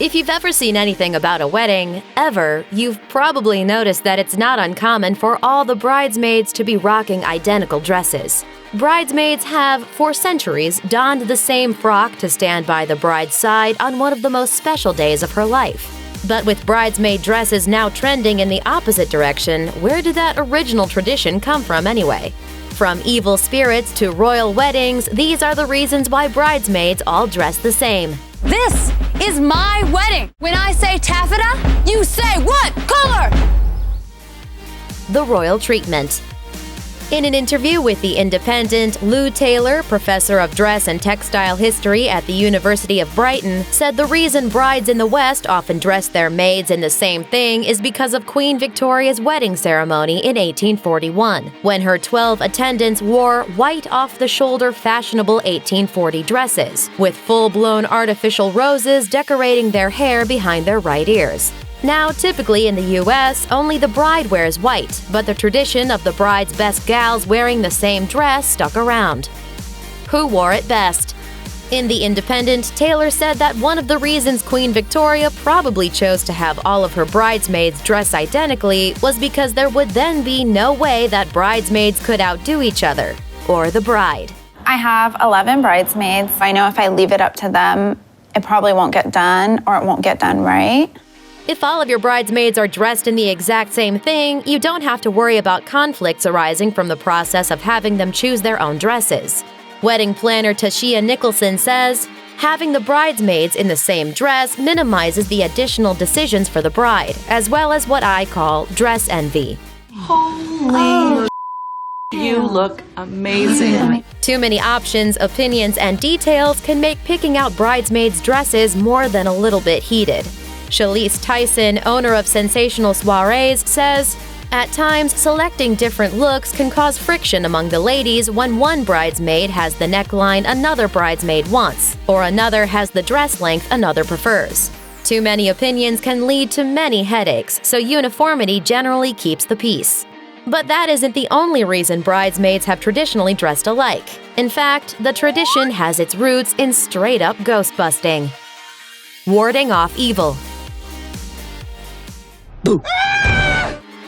If you've ever seen anything about a wedding, ever, you've probably noticed that it's not uncommon for all the bridesmaids to be rocking identical dresses. Bridesmaids have, for centuries, donned the same frock to stand by the bride's side on one of the most special days of her life. But with bridesmaid dresses now trending in the opposite direction, where did that original tradition come from anyway? From evil spirits to royal weddings, these are the reasons why bridesmaids all dress the same. This is my wedding. When I say taffeta, you say what color? The royal treatment. In an interview with The Independent, Lou Taylor, professor of dress and textile history at the University of Brighton, said the reason brides in the West often dress their maids in the same thing is because of Queen Victoria's wedding ceremony in 1841, when her 12 attendants wore white off-the-shoulder fashionable 1840 dresses, with full-blown artificial roses decorating their hair behind their right ears. Now, typically in the U.S., only the bride wears white, but the tradition of the bride's best gals wearing the same dress stuck around. Who wore it best? In The Independent, Taylor said that one of the reasons Queen Victoria probably chose to have all of her bridesmaids dress identically was because there would then be no way that bridesmaids could outdo each other, or the bride. I have 11 bridesmaids. I know if I leave it up to them, it probably won't get done, or it won't get done right. If all of your bridesmaids are dressed in the exact same thing, you don't have to worry about conflicts arising from the process of having them choose their own dresses. Wedding planner Tashia Nicholson says, having the bridesmaids in the same dress minimizes the additional decisions for the bride, as well as what I call dress envy. Holy you look amazing. Too many options, opinions, and details can make picking out bridesmaids' dresses more than a little bit heated. Shalise Tyson, owner of Sensational Soirees, says, at times, selecting different looks can cause friction among the ladies when one bridesmaid has the neckline another bridesmaid wants, or another has the dress length another prefers. Too many opinions can lead to many headaches, so uniformity generally keeps the peace. But that isn't the only reason bridesmaids have traditionally dressed alike. In fact, the tradition has its roots in straight-up ghost-busting. Warding off evil.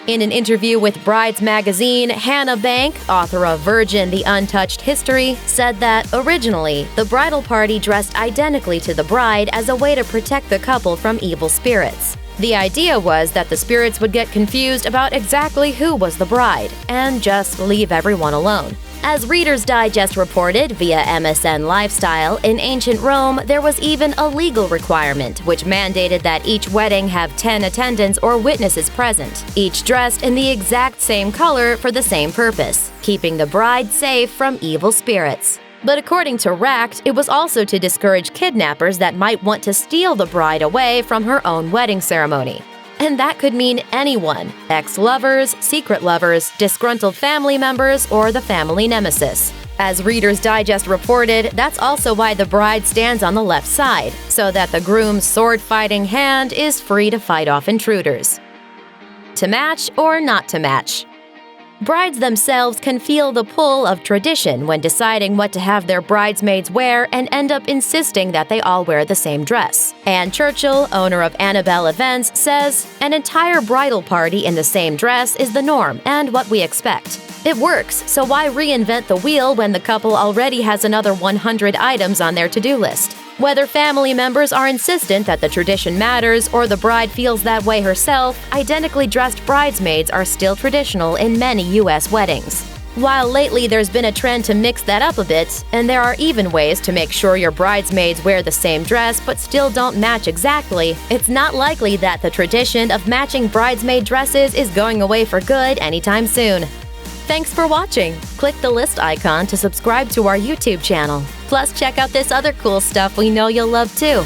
In an interview with Brides magazine, Hannah Bank, author of Virgin: The Untouched History, said that originally, the bridal party dressed identically to the bride as a way to protect the couple from evil spirits. The idea was that the spirits would get confused about exactly who was the bride, and just leave everyone alone. As Reader's Digest reported via MSN Lifestyle, in ancient Rome, there was even a legal requirement which mandated that each wedding have 10 attendants or witnesses present, each dressed in the exact same color for the same purpose, keeping the bride safe from evil spirits. But according to Racked, it was also to discourage kidnappers that might want to steal the bride away from her own wedding ceremony. And that could mean anyone: ex-lovers, secret lovers, disgruntled family members, or the family nemesis. As Reader's Digest reported, that's also why the bride stands on the left side, so that the groom's sword-fighting hand is free to fight off intruders. To match or not to match? Brides themselves can feel the pull of tradition when deciding what to have their bridesmaids wear and end up insisting that they all wear the same dress. Anne Churchill, owner of Annabelle Events, says, an entire bridal party in the same dress is the norm and what we expect. It works, so why reinvent the wheel when the couple already has another 100 items on their to-do list? Whether family members are insistent that the tradition matters or the bride feels that way herself, identically dressed bridesmaids are still traditional in many U.S. weddings. While lately there's been a trend to mix that up a bit, and there are even ways to make sure your bridesmaids wear the same dress but still don't match exactly, it's not likely that the tradition of matching bridesmaid dresses is going away for good anytime soon. Thanks for watching! Click the list icon to subscribe to our YouTube channel. Plus, check out this other cool stuff we know you'll love too.